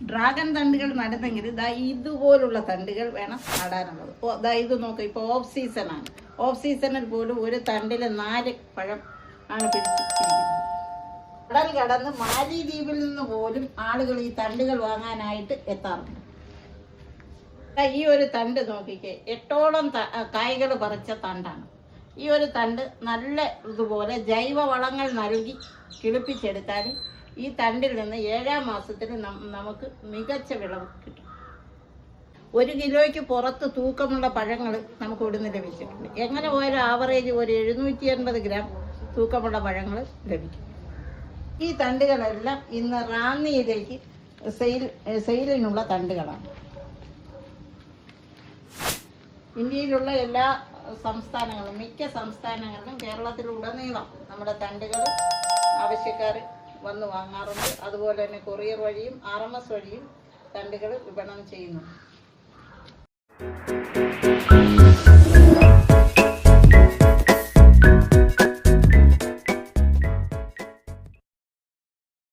Dragon തണ്ടുകൾ നടുന്നെങ്കിൽ ഇതുപോലുള്ള തണ്ടുകൾ വേണം നടാനുള്ളത്. ഇത് നോക്കുക, ഇപ്പോൾ ഓഫ് സീസണാണ്. ഓഫ് സീസണിൽ പോലും ഒരു തണ്ടിൽ 4 പഴം ആണ് പിടിച്ചിരിക്കുന്നത്. കടൽ കടന്ന് മാലിദ്വീപിൽ നിന്ന് പോലും ആളുകൾ ഈ തണ്ടുകൾ വാങ്ങാനായിട്ട് എത്താറുണ്ട്. ഈ ഒരു തണ്ട് നോക്കിക്കേ, 8ഓളം കായ്കൾ പറിച്ച തണ്ടാണ്. ഈ ഒരു തണ്ട് നല്ല ഇതുപോലെ ജൈവ വളങ്ങൾ നൽകി കിളിപ്പിച്ചെടുത്താൽ ഈ തണ്ടിൽ നിന്ന് 7ാം മാസത്തിൽ നമുക്ക് മികച്ച വിളവ് കിട്ടും. 1 കിലോയ്ക്ക് പുറത്ത് തൂക്കമുള്ള പഴങ്ങൾ നമുക്ക് ഇവിടുന്ന് ലഭിച്ചിട്ടുണ്ട്. എങ്ങനെ പോയാലും ആവറേജ് ഒരു 780 ഗ്രാം തൂക്കമുള്ള പഴങ്ങൾ ലഭിക്കും. ഈ തണ്ടുകളെല്ലാം ഇന്ന് റാന്നിയിലേക്ക് സെയിലിനുള്ള തണ്ടുകളാണ്. ഇന്ത്യയിലുള്ള എല്ലാ സംസ്ഥാനങ്ങളും, മിക്ക സംസ്ഥാനങ്ങളിലും കേരളത്തിലുടനീളം നമ്മുടെ തണ്ടുകൾ ആവശ്യക്കാർ വന്ന് വാങ്ങാറുണ്ട്. അതുപോലെ തന്നെ കൊറിയർ വഴിയും RMS വഴിയും തണ്ടുകൾ വിപണനം ചെയ്യുന്നു.